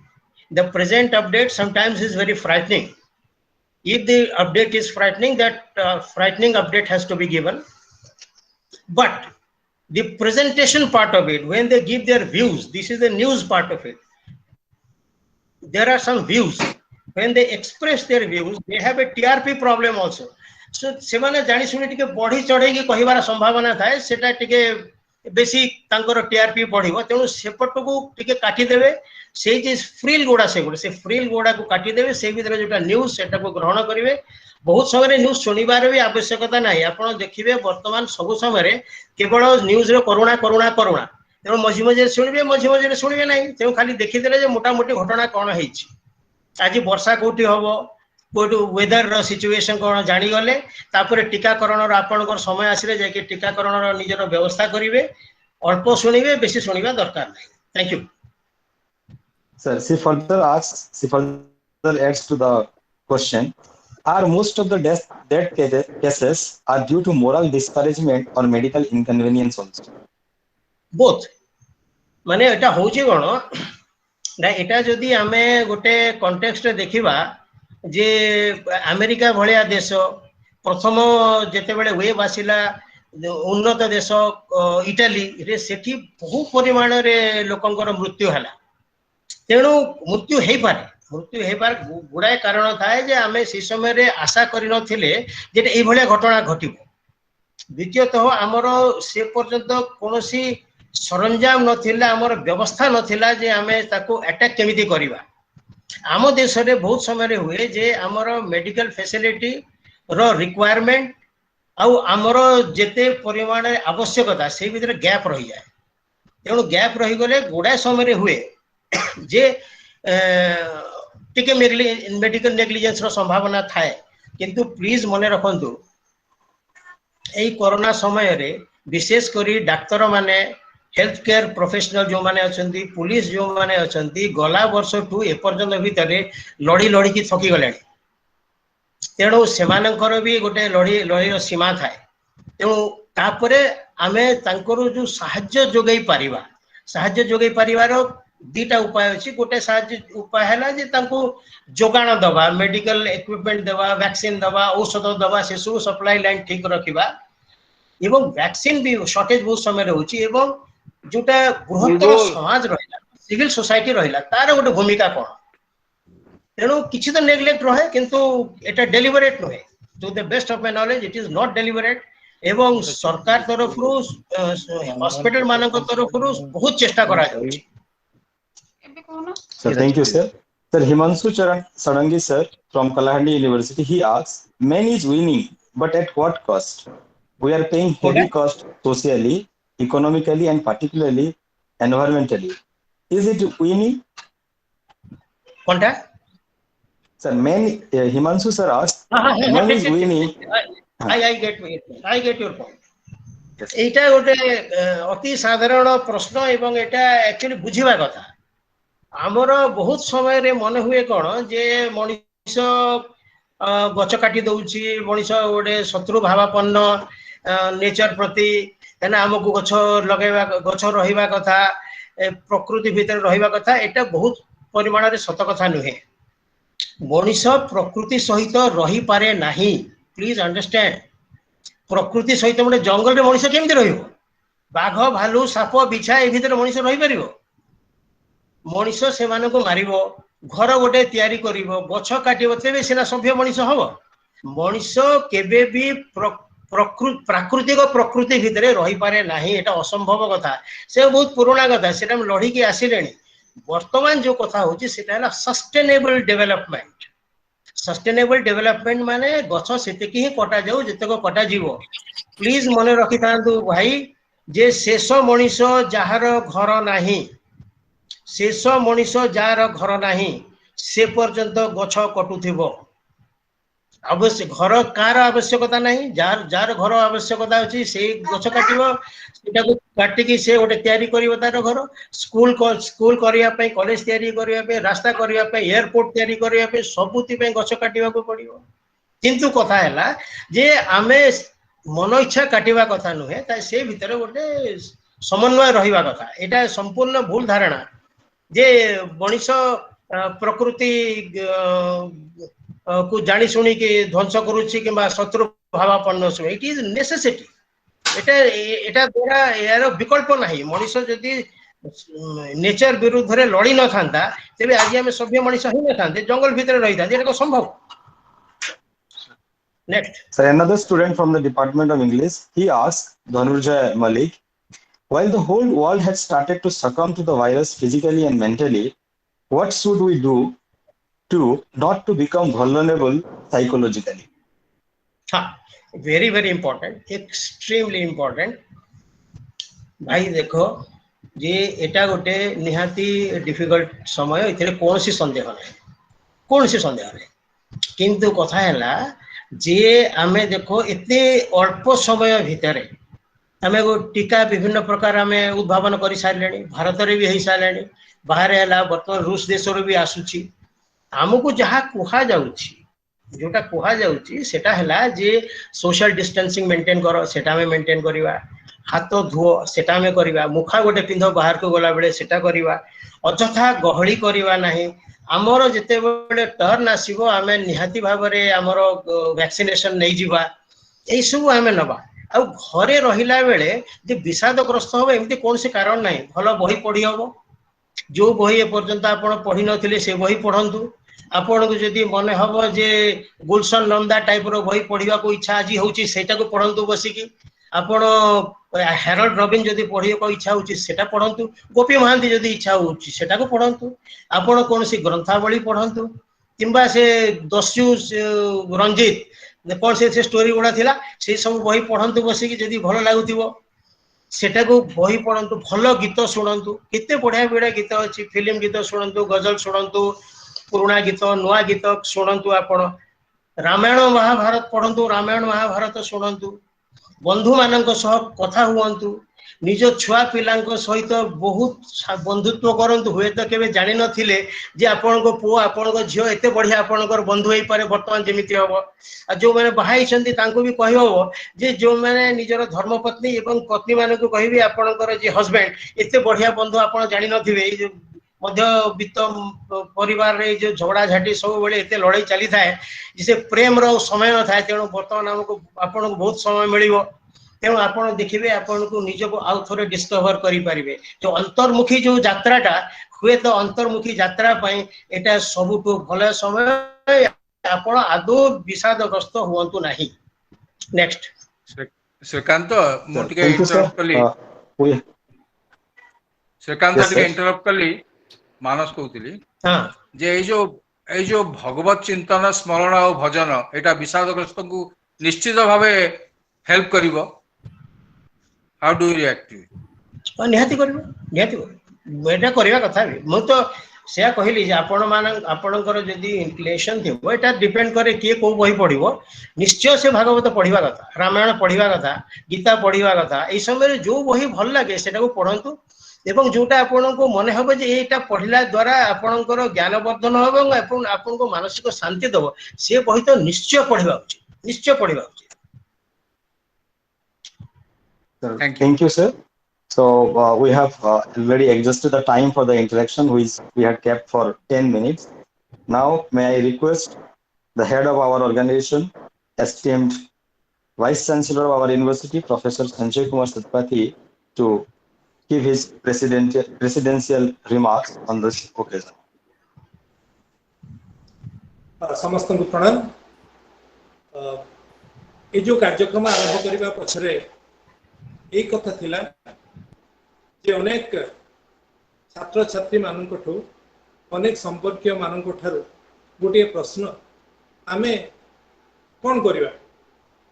Speaker 1: The present update sometimes is very frightening. If the update is frightening, that frightening update has to be given. But the presentation part of it, when they give their views, this is the news part of it. There are some views. When they express their views, they have a TRP problem also. So semane jani suni टिके बढ़ी चढ़े की कहिबार संभावना थाए सेटा टिके बेसी तांकर टीआरपी बढ़िबो तेनु सेपट को टिके काटी देबे से जे फ्रील गोडा से फ्रील गोडा को काटी देबे से भीतर जोटा न्यूज सेटा को ग्रहण करिवे बहुत समय न्यूज सुनिबार भी आवश्यकता नाही आपण देखिबे वर्तमान सब समय रे केवल न्यूज रे करुणा करुणा करुणा तेणु मझी मझे शुणे मझी मझे शुणे ना तेणु खाली देखीदे मोटामोटी घटना कौन है आज वर्षा कौटी हम कोई वेदर सिचुएशन कौन जानीगले टीकाकरण आपण समय आसिले जाकि टीकाकरण निजर व्यवस्था करेंगे अल्प शुणे बेसी शुणा दरकार नहीं thank you
Speaker 2: Sir, she further adds to the question, are most of the death cases are due to moral discouragement or medical inconvenience also?
Speaker 1: Both माने एटा होची कोन ना एटा जदि आमे गोटे कॉन्टेक्स्ट रे देखिबा जे अमेरिका भलिया देश प्रथम जेते बेले वेब आसिला उन्नत देश इटाली रे सेठी बहु परिमाण रे लोकंकर मृत्यु हला तेणु मृत्यु हो पारे गुड़ाए कारण थाए जे आमे से समय रे आशा करि नथिले जे एई भलिया घटना घटिबो द्वितीयतः आमर से पर्यंत कोनोसी सरंजाम नथिला आमर व्यवस्था नथिला जे आमे ताको अटैक केमिति करिबा आम देश रे बहुत समय रे हुए जे आमर मेडिकल फैसिलिटी रो रिक्वायरमेंट आउ आमर जेते परिमाण आवश्यकता से भीतर गैप रही जाए तेणु गैप रही गले गुड़ाए समय रे हुए जे टिके मेडिकल नेग्लिजेंस रो संभावना थाए किंतु प्लीज मने रखंतु एई कोरोना समय रे विशेष करी डाक्तर माने हेल्थ केयर प्रोफेशनल जो माने अछंती पुलिस जो माने अछंती गला वर्ष टू ए पर्यंत भीतर लड़ी लड़ी की थकी गले तेणु सेमानंकर भी गोटे लड़ी लड़ी सीमा थाए तेणु तापरे आमे तांकर जो साहाय्य जोगई पारिबा साहाय्य जोगई पारिबार दीटा उपाय अछि गोटे साहाय्य उपाय हैला जे तांको जोगाण दबा मेडिकल इक्विपमेंट दबा वैक्सीन दबा औषध दबा से सब सप्लाई लाइन ठीक रखिबा एवं वैक्सीन भी शॉर्टेज बहुत समय रहउछि एवं जोटा बृहत्तर समाज रहिला सिविल सोसाइटी रहिला तार गोटे भूमिका कोन तेणु किछि तो नेग्लेक्ट रहे किंतु एटा डेलिबरेट रहे to the best of my knowledge it is not deliberate एवं सरकार तरफ हॉस्पिटल मानक तरफ बहुत चेष्टा करा जाउछि
Speaker 2: Sir, thank you, sir. Sir, Himanshu Sarangi, sir, from Kalahandi University, he asks, man is winning, but at what cost? We are paying heavy cost socially, economically, and particularly environmentally. Is it winning?
Speaker 1: कोनटा
Speaker 2: Sir, Himanshu sir asks, man is winning.
Speaker 1: I get your point. एटा गोटे अति साधारण प्रश्न एवं एटा actually बुझिबा कथा आमर बहुत समय रे मन हुए कौन जे मनीष गच काटी दउछि मनीष गोटे शत्रु भावापन्न नेचर प्रति आमको गछ लगेबा गछ रहिबा कथा प्रकृति भीतर रहिबा कथा एटा बहुत परिमाण रे सत कथा नुहे मनीष प्रकृति सहित रही पारे नाही प्लीज अंडरस्टैंड प्रकृति सहित गोटे जंगल रे मनीष केमिति रहिबो बाघ भालू साप बिछा ए भीतर मनीष रही परिबो मनीष से मारिबो घर गोटे तैयारी करिवो गछ काटिबो तेबे सिना सभ्य मनीष हबो मनीष केबे भी प्राकृतिक प्रकृति भितर रही पारे नाही एटा असंभव कथा से बहुत पुराना कथा सेटा हम लड़ी के आसिलेनी वर्तमान जो कथा होची सेटा हला सस्टेनेबल डेवलपमेंट माने गछ सेतिकी ही कटा जाऊ जतेको कटा जीवो प्लीज मने रखि थांतु भाई जे शेष मनीष जहार घर नाही शेष मनीष जार घर नाही से पर्यंत गछ कटुथिबो आवश्यक घर कार आवश्यकता नहीं जार जार घर आवश्यकता अछि से गछ काटिबो सेटा को काटिकी से गोटे तयारी करिवो तार घर स्कूल करिया पे कॉलेज तयारी करिया पे रास्ता करिया पे एयरपोर्ट तयारी करिया पे सबुति पे गछ काटिबा को पड़िबो किंतु कथा हैला जे आमे मन इच्छा काटिबा कथा नुहे ता से भितर गोटे समन्वय रहिबा कथा एटा संपूर्ण भूल धारणा जे मनीष प्रकृति को जानी शुणी के ध्वंस करुछि किंबा शत्रु भावापन्न सु इट इज नेसेसिटी एटा एटा द्वारा यार विकल्प नाही मनीष जदी नेचर विरुद्ध रे लड़ी न थांता तेबे आज हम सभ्य मनीष ही न थांते जंगल भीतर रही थांते एटा संभव next
Speaker 2: Sir, another student from the Department of English, he asked Dhanurjay Malik, while the whole world has started to succumb to the virus physically and mentally, what should we do to not to become vulnerable psychologically?
Speaker 1: Very very important extremely important भाई देखो जे एटा गोटे निहाती difficult समय एथिरे कोनोसी संदेह नै कोनोसी संदेह नै किंतु कथा हैला जे आमे देखो एते अल्प समय भितरे आमे को टीका विभिन्न प्रकार आमे उद्भावन कर सारे भारत रे भी हो सारे बाहर है बर्तमान रूस देश भी आसूची आमको जहाँ कुहा जाउची जोटा कुहा जाउची सेटा हैला जे सोशल डिस्टेंसिंग मेंटेन करो सेटा में मेंटेन करिवा हाथ धुओ सेटा में करिवा मुखा गोटे पिंध बाहर को गला बेले सेटा करिवा अଯଥା गहली करिवा नाही आमर जेते बेले टर्न आसीबो आमे निहाती भाबरे आमर वैक्सीनेशन नै जिवा एई सब आमे नबा आ घरे रहिला बेले जे विषादग्रस्त हो एमती कौन से कारण नाही भल बही पढ़ी हबो जो बही ए पर्यंत आपण पढ़ी नथिले से बही पढ़ंतु आपण को जदी मन हबो जे गुलशन नंदा टाइप रो बही पढ़िवा को इच्छा आज होउची सेटा को पढ़ंतु बसिकी आपण हेराल्ड रॉबिन जदी पढ़ियो को इच्छा होउची सेटा पढ़ंतु गोपी महांती जदी इच्छा होउची सेटा को पढ़ंतु आपण कोनसी ग्रंथावली पढ़ंतु किंबा से दस्यु रंजीत कौन से स्टोरी गुड़ा थिला से सब बही पढ़ंतु बसिकी जदी भल लागुथिबो सेटा को बही पढ़ंतु भल गीत शुणंतु केते बढ़िया बढ़िया गीत अछि फिल्म गीत शुणंतु गजल शुणंतु पुराना गीत नुआ गीत शुणंतु आपण रामायण महाभारत पढ़ंतु रामायण महाभारत शुणंतु बंधु मानक सह कथा हुअंतु निज छुआ पिलांक सहित बहुत बंधुत्व करंतु हुए तो केबे जानि नथिले जे आपण को पुओ आपण को झियो एते बढ़िया आपण को बंधु होई पारे वर्तमान जेमिति हबो आ जो माने बहाई छंती तांको भी कहि हबो जे जो माने निजर धर्मपत्नी एवं पत्नी मानक कहबी आपण को जे हस्बैंड एते बढ़िया बंधु आपण जानि नथिबे मध्य वित्त परिवार रे जो झगड़ा झाटी सब बेले एते लड़ाई चली थाए जिसे प्रेम रो समय न थाए तेणु वर्तमान हमको आपण को बहुत समय मिलिबो तेणु आपण देखिबे आपण को निज को आउ थोरे डिस्कवर करि परिबे जो अंतर्मुखी जो यात्राटा हुए तो अंतर्मुखी यात्रा पई एटा सबुठो भले समय आपण आदो विषादग्रस्त हुअंतु नाही नेक्स्ट
Speaker 3: श्रीकांत मु टिके
Speaker 2: Thank you, sir.
Speaker 3: इंटरप्ट कली
Speaker 2: We,
Speaker 3: श्रीकांत
Speaker 2: yes,
Speaker 3: टिके
Speaker 2: sir.
Speaker 3: इंटरप्ट कली मानस कहउतली
Speaker 1: हां
Speaker 3: जे ए जो भगवत चिंतन स्मरण और भजन एटा विषादग्रस्त को निश्चित भावे हेल्प करिवो हाउ डू यू रिएक्ट
Speaker 1: निहाती करबो निहाती एटा करबा कथा भी मु तो से कहली जे आपण मान आपणकर जदी इंक्लिनेशन थिबो एटा डिपेंड करे के को बही पढ़िबो निश्चय से भागवत पढ़िबा कथा रामायण पढ़िबा कथा गीता पढ़िबा कथा ए समय जो बही भल लागे सेटा को पढ़ंतु एवं जोटा आपण को मन हबो जे एटा पढ़िला द्वारा आपणकर ज्ञान वर्धन होबो एवं आपण को मानसिक शांति दबो से बही तो निश्चय पढ़िबा उचित निश्चय पढ़िबा उचित
Speaker 2: Sir,
Speaker 3: Thank you.
Speaker 2: thank you, sir. So we have already exhausted the time for the interaction, which we had kept for 10 minutes. Now, may I request the head of our organization, esteemed Vice Chancellor of our university, Professor Sanjay Kumar Satpathy, to give his presidential remarks on this occasion.
Speaker 4: समस्त को प्रणाम ये जो कार्यक्रम आरंभ करने पछरे एक कथा थिला जे अनेक छात्र छात्री मानक ठो अनेक संपर्कीय मानक ठारू गोटे प्रश्न आमे कौन करिवा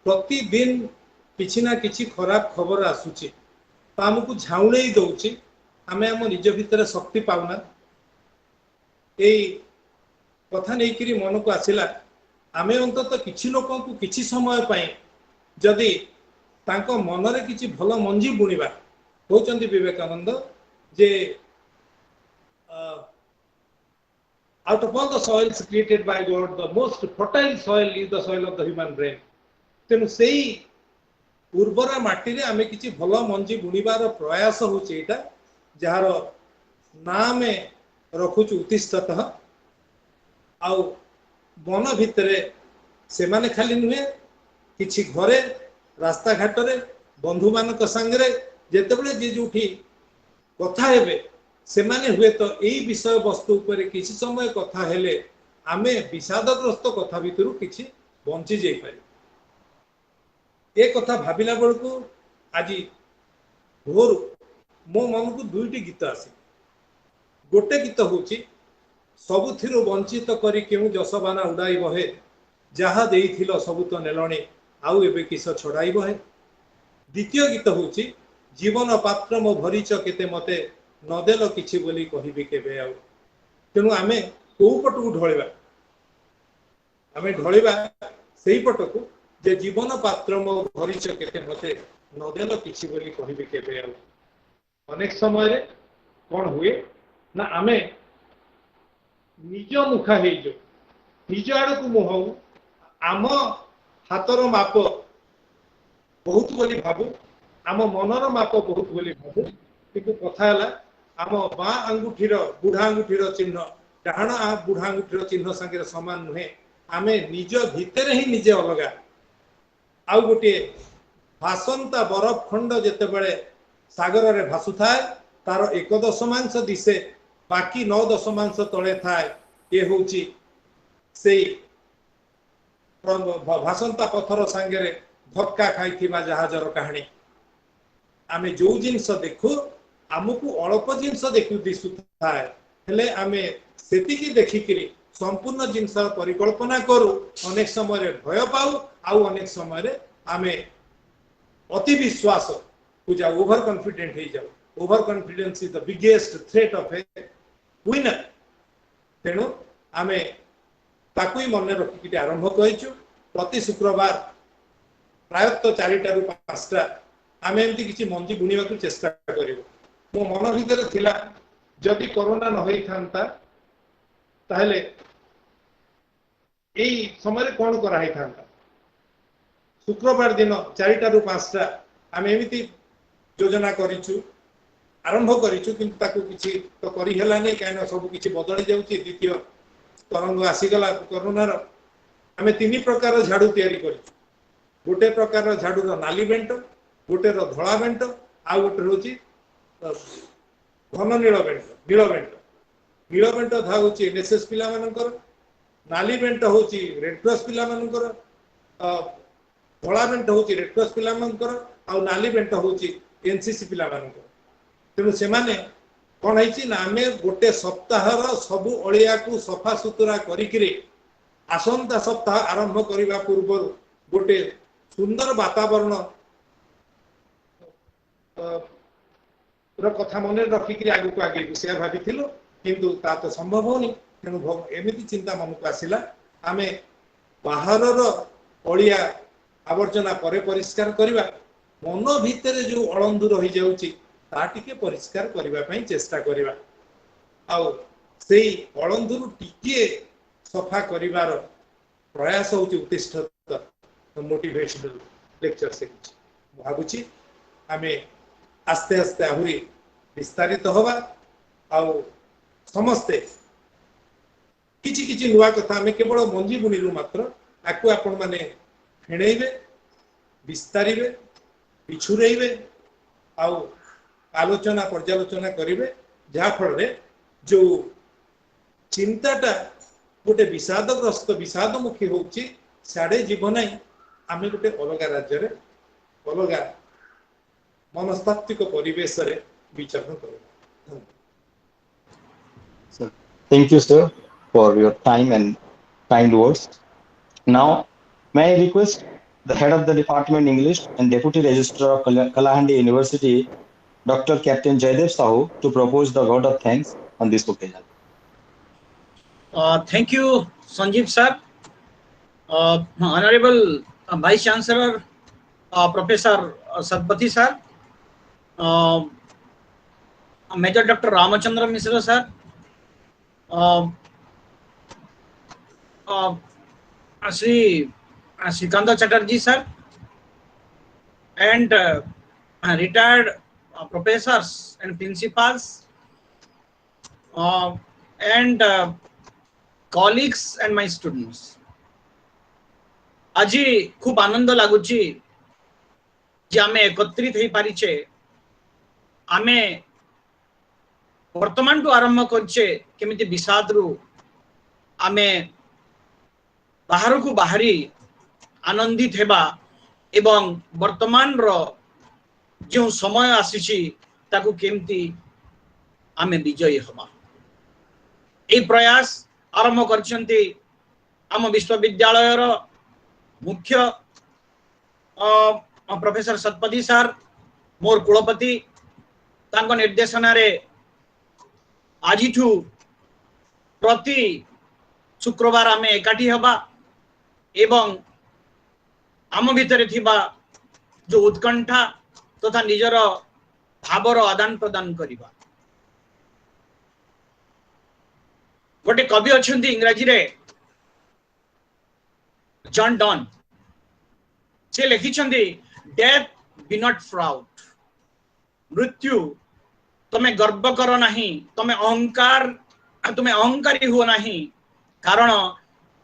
Speaker 4: प्रतिदिन किछि ना किछि खराब खबर आसुची तो आमको झाउले दउची आमे हम निज भितर शक्ति पाउना एई कथा नहीं करी मन को आसिला आमे अंतत किछि लोक को किछि समय पाए जदि तांको मनरे किछि भल मंजी बुणिबा होचंदी विवेकानंद जे out of all the soils created by God the most fertile soil is the soil of the human brain तेनु सेई उर्वरा माटी रे आमे किछि भल मंजी बुणिबार प्रयास होची एटा जहार नाम रखुचु उत्तिष्ठतः आउ मन भितरे से माने खाली नुहे किछि घरे रास्ता घाट रे बंधु मानक संगे जेतेबेले जे जोठी कथा हेबे से माने हुए तो यही विषय वस्तु उपरे किछि समय कथा हेले आमे विषादग्रस्त कथा भितरु किछि बंची जाई पारि ए कथा भाबिला बेलकु आज भोर मो मन को दुईटी गीत आसी गोटे गीत होची सबुथिरु वंचित करी केउ जसबाना उड़ाई बहे जहा देइथिलो सबु तो नेलणी आउ एबे किस छड़ाई बहे द्वितीय गीत होची जीवन पात्र मो भरीच केते मते नदेल किछि बोली कहिबी केबे आउ तेणु आमे को पटकू ढोलिबा आमे ढोलिबा सेही पटकू जे जीवन पात्र मो भरीच केते मते नदेल किछि बोली कहिबी केबे आउ अनेक समय रे कोन हुए ना आमे निज मुखा हे जो निज आड़ को मुहाऊ आम हातर माप बहुत बोली भाबू आम मनर माप बहुत बोली भाबू किंतु कथा है आम बाँ आंगुठीर बुढ़ा आंगुठीर चिन्ह डाहाण बुढ़ा आंगुठीर चिन्ह संगे समान नुहे आमे निज भितर ही निजे अलगा आउ गोटे भासंता बरफ खंड जेतेबेले सागर रे भासु थाए तार 1/10 दिशे बाकी 9/10 तले थाए ये होची सेई भासंता पथर सांगे धक्का खाई जहाजर कहानी आमे जो जिनस देखु आमको अल्प जिनस देखु दिशु थाए हेले आमे सेतिकी देखिकिरी संपूर्ण जिनस परिकल्पना करू अनेक समय भय पाऊ आउ अनेक समय आमे अति विश्वास को जा ओवर कॉन्फिडेंट हो जाऊ over confidence is the biggest threat of A winner तेणु आमे ताकुई मन रखिक आरंभ करूँ प्रति शुक्रवार प्रायतः 4टा ରୁ 5टा आमे एमती किसी मंजी बुणवा को चेष्टा करूँ मो मन भीतर थिला जदि कोरोना न होई थांता ताहले एई समय कौन करा ही थांता शुक्रवार दिन 4टा ରୁ 5टा आमे एमती योजना करिछु आरंभ करिछु किंतु ताकू किछि तो करि हेला नै कायना सब किछि बदली जाउछि द्वितीय तरंग आसीगला कोरोनार आमे 3 प्रकार झाड़ू तैयारी करिछु गोटे प्रकार झाड़ू नाली बेंट गोटे धला बेंट आ गोटे होची घन नील बेंट नील बेंट धाउची एनएसएस पिला मानकर नाली बेंट होची रेड क्रॉस पिला मानकर धला बेंट होची रेड क्रॉस पिला मानकर आ नाली बेंट होची एनसीसी पिला मानकर तेणु से माने कौन है ना आमे गोटे सप्ताहर सबु अलिया को सफा सुतरा करिकिरी आसंता सप्ताह आरंभ करने पूर्व गोटे सुंदर वातावरण कथा मन रखिक आगे को आगे से भाभी किंतु ता तो संभव होनी तेणु एमती चिंता मन को आसला आमे बाहर अलिया आवर्जना पर परिष्कार करवा मन भितर जो अळंदु रही जाउची ता टिके परिष्कार करबा पई चेष्टा करबा आउ सेई अळंदुरु टिके सफा करिवार प्रयास होची उत्तिष्ठत मोटिवेशनल लेक्चर से भाबुची आमे आस्ते आस्ते आहुरी विस्तारित होवा आउ समस्ते किछि किछि नुआ कथा आमे केवल मंजी बुनीरु मात्र आकु आपण माने फेणेइबे विस्तारिबे पिछुरेइबे आउ आलोचना पर्यालोचना करेंगे जहाँ फल जो चिंताटा गोटे विषादग्रस्त विषादमुखी होची साड़े जीवन नहीं आम गोटे अलग राज्य अलग मनस्तात्विक परिवेश विचरण कर
Speaker 2: Thank you, sir, for your time and kind words. Now, may I request the head of the Department English and Deputy Registrar of Kalahandi University, Dr. Captain Jaydev Sahu, to propose the vote of thanks on this occasion.
Speaker 6: Thank you, Sanjeev sir. Honorable Vice Chancellor, Professor Satpathy sir, Major Dr. Ramachandra Misra sir, Sri Srikanta Chatterjee sir, and retired professors and principals, and colleagues and my students. आज खूब आनंद लगुची जे आमे एकत्रित हो पारिचे आमे वर्तमान to आरंभ करचे केमिति विषाद रु आमे बाहर को बाहरी आनंदित हेबा एवं वर्तमान रो जो समय आसीची ताकू केमिति आमे विजयी हबा ए प्रयास आरंभ करछंती आम विश्वविद्यालय रो मुख्य प्रोफेसर सतपथी सर मोर कुलपति तांको निर्देशना रे आजिठू प्रति शुक्रवार आमे एकाठी हबा एवं आम भितर थिबा जो उत्कंठा तथा निजर भावर आदान प्रदान करिबा। गोटे कवि अछंती इंग्रजी रे जॉन डॉन से लिखिछंती डेथ बी नॉट प्राउड, मृत्यु तमे गर्व करो नहीं, तमे अहंकारी हुओ नहीं, कारण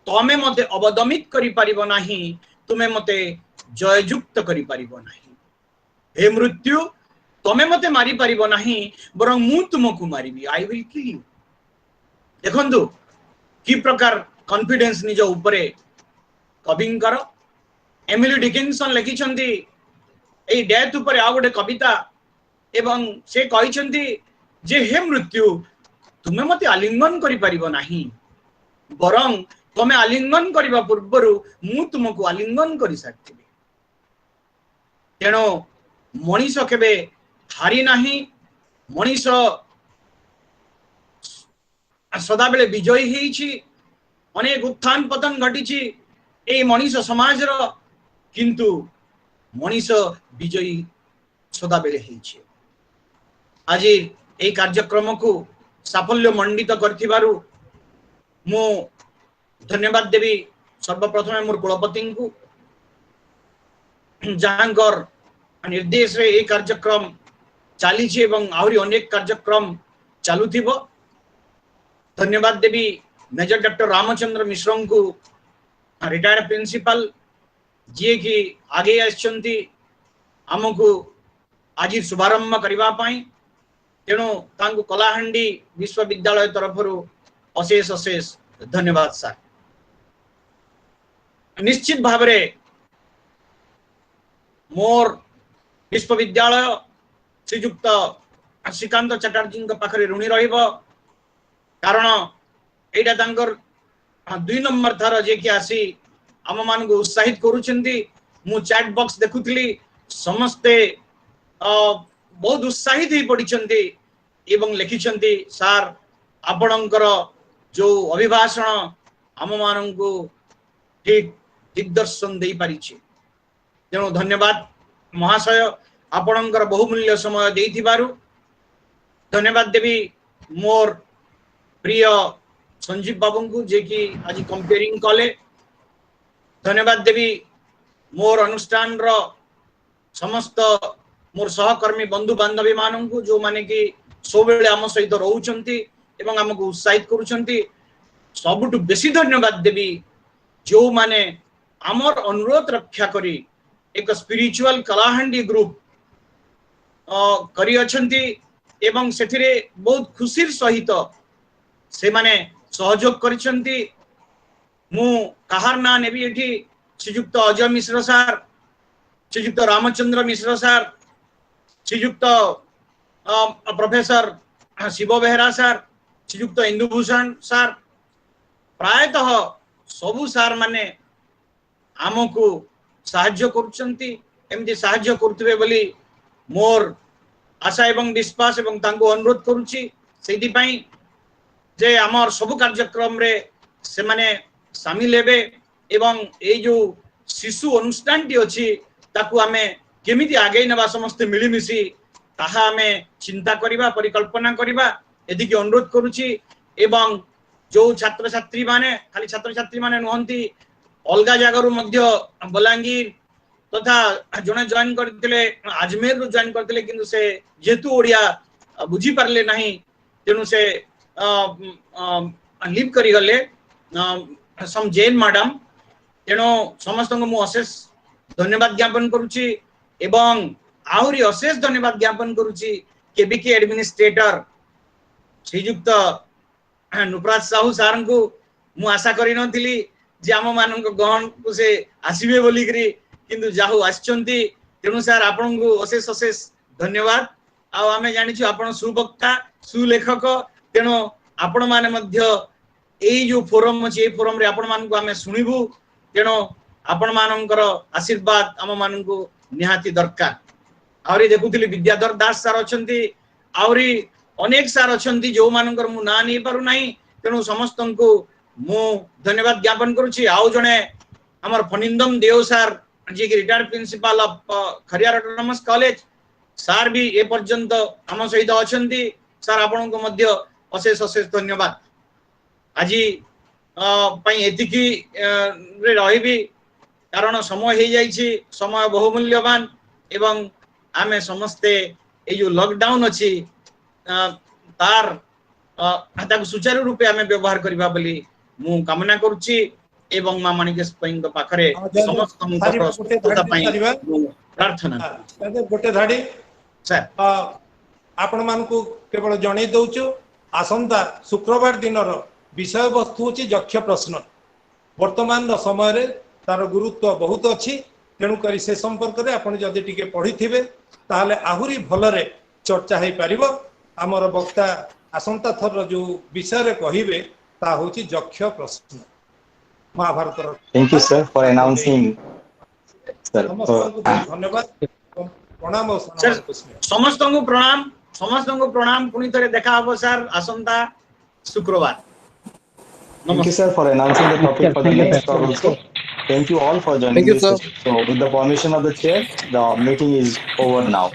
Speaker 6: तमे मते अवदमित करि परिबो नहीं, तुमे मते जययुक्त करि परिबो नहीं। हे मृत्यु तमे मते मारी परिबो नहीं, बरं मु तुमको मारिबी, आई विल किल यू। देखंतु कि प्रकार कॉन्फिडेंस निज उपरे कविंकर। एमिली डिकिंसन लिखिछंती एई डेथ उपरे आ गोटे कविता एवं से कहिछंती जे हे मृत्यु तुमे मते आलिंगन करि परिबो नाही, बरं तमे आलिंगन करिबा पूर्वरु मु तुमको आलिंगन करि सारथिबी। तेणु मनीष केबे हारी नाही, मनीष सदा बेले विजयी हेछि। अनेक उत्थान पतन घटिछि ए मनीष समाज रो, किंतु मनीष विजयी सदा बेले हेछि। आज ए कार्यक्रम को साफल्य मंडित करथिबारु मु धन्यवाद देवी सर्वप्रथम मोर कुलपति को, जहांकर निर्देश रे ए कार्यक्रम चली एवं आहरी अनेक कार्यक्रम चालुथिबो। धन्यवाद देवी मेजर डॉक्टर रामचंद्र मिश्र को, रिटायर्ड प्रिंसिपल जी की आगे आछंती आमको आज शुभारंभ करबा पई। तेणु तांको कलाहांडी विश्वविद्यालय तरफ अशेष अशेष धन्यवाद सर। निश्चित भाव रे मोर विश्वविद्यालय श्रीयुक्त श्रीकांत चटर्जी पाखरे ऋणी रहिबो, कारण एटा तांकर 2 नंबर थर जे कि आसी आम मान को उत्साहित करूछंती। मु चैट बॉक्स देखुथली, समस्ते बहुत उत्साहित ही पड़िछंती एवं लिखिछंती सर आपणकर जो अभिभाषण आम मान को ठीक दिग्दर्शन दे पारिछि। तेणु धन्यवाद महाशय, आपणकर बहुमूल्य समय देइथिबारु धन्यवाद देवी मोर प्रिय संजीव बाबू को जे कि आज कंपेयरिंग कले। धन्यवाद देवी मोर अनुष्ठान रो समस्त मोर सहकर्मी बंधु बांधवी मान को, जो माने कि सब बेले आम सहित रहउछंती एवं हमको उत्साहित करूछंती। सबुटु बेसी धन्यवाद देवी जो माने आमर अनुरोध रक्षा करी एक स्पिरिचुअल कलाहांडी ग्रुप करी अछंती एवं सेथिरे बहुत खुशीर सहित से माने सहयोग करिसंती। मु कहार ना नेबी एठी Shriyukt Ajay Mishra sir, Shriyukt Ramchandra Mishra sir, Shriyukt professor Shiv Behera sir, Shriyukt Indubhushan sir, प्रायतः सबु सर माने आमको साहाय्य करुचंती। एमती साहाय्य करथबे बोली मोर आशा एवं विश्वास एवं तांको अनुरोध करूची। सेति पई जे आमर सब कार्यक्रम रे से माने शामिल हेबे एवं ए जो शिशु अनुष्ठान टी अछि ताकू आमे केमिति आगे नबा समस्त मिली मिसी ताहा आमे चिंता करिबा, परिकल्पना करिबा एदि के अनुरोध करूची। एवं जो छात्र छात्री माने खाली छात्र छात्री माने नहंती, अलगा जगह मध्य बलांगीर तथा जने जॉइन करथिले, अजमेर रो जॉइन करथिले, किंतु से जेतु ओडिया बुझी पारले नाही तेनु से लीव करी गले सम जैन मैडम। तेणु समस्त मु अशेष धन्यवाद ज्ञापन करुची एवं आहरी अशेष धन्यवाद ज्ञापन करुची केबीके एडमिनिस्ट्रेटर श्रीयुक्त नुपराज साहू सार को। मु आशा करि नथिली जे आम मान गहन को से आसीबे बोली करी, किंतु जाहु आछंती। तेणु सर आपन को अशेष अशेष धन्यवाद। आ आमे जानिछु आपन सुवक्ता सुलेखक, तेणु आपण माने मध्य एई जो फोरम अछि ए फोरम रे आपण मान को आमे सुनिबु। तेणु आपण मानकर आशीर्वाद आम मान को निहाती दरकार। आउरी देखुथिली विद्याधर दास सर अछंती आउरी अनेक सार अछंती जो मानकर मु ना नहीं पारु नाही तेणु समस्तंकु मु धन्यवाद ज्ञापन करूची आउ जणे हमर फनिंदम देव सर जे कि retired principle of Khariar autonomous college sir भी ए पर्यंत हम सहित अछंती सर आपन को मध्य अशेष अशेष धन्यवाद आजी पई एतिकी रे रहिबी कारण समय हे जाइछि समय बहुमूल्यवान एवं आमे समस्ते ए जो लॉकडाउन अछि तार ताकु सुचारू रूपे आमे व्यवहार करबा बोली मु कामना करूची एवं मां माणिकेश्वरी को पाखरे समस्त प्रार्थना
Speaker 4: गोटे धाड़ी
Speaker 6: सर
Speaker 4: आपण मान को केवल जणै दउछु आसंता शुक्रवार दिन रो विषय वस्तु होची यक्ष प्रश्न वर्तमान समय रे तार गुरुत्व बहुत अच्छी तेणु करी से संपर्क रे आपण जदि टिके पढ़िथिबे ताहले आहुरी भलरे चर्चा हे परिबो हमर वक्ता आसंता थर जो विषय रे कहिबे ता होची यक्ष प्रश्न महाभारत रो
Speaker 2: Thank you, sir, for announcing. Sir,
Speaker 4: धन्यवाद प्रणाम
Speaker 6: सर समस्त को प्रणाम पुनी थरे देखा हबो सर आसंता शुक्रवार
Speaker 2: thank you, sir, for announcing the topic for the next talk also. Thank you all for joining
Speaker 5: Thank you,
Speaker 2: this
Speaker 5: sir.
Speaker 2: session. So, with the permission of the chair, the meeting is over now.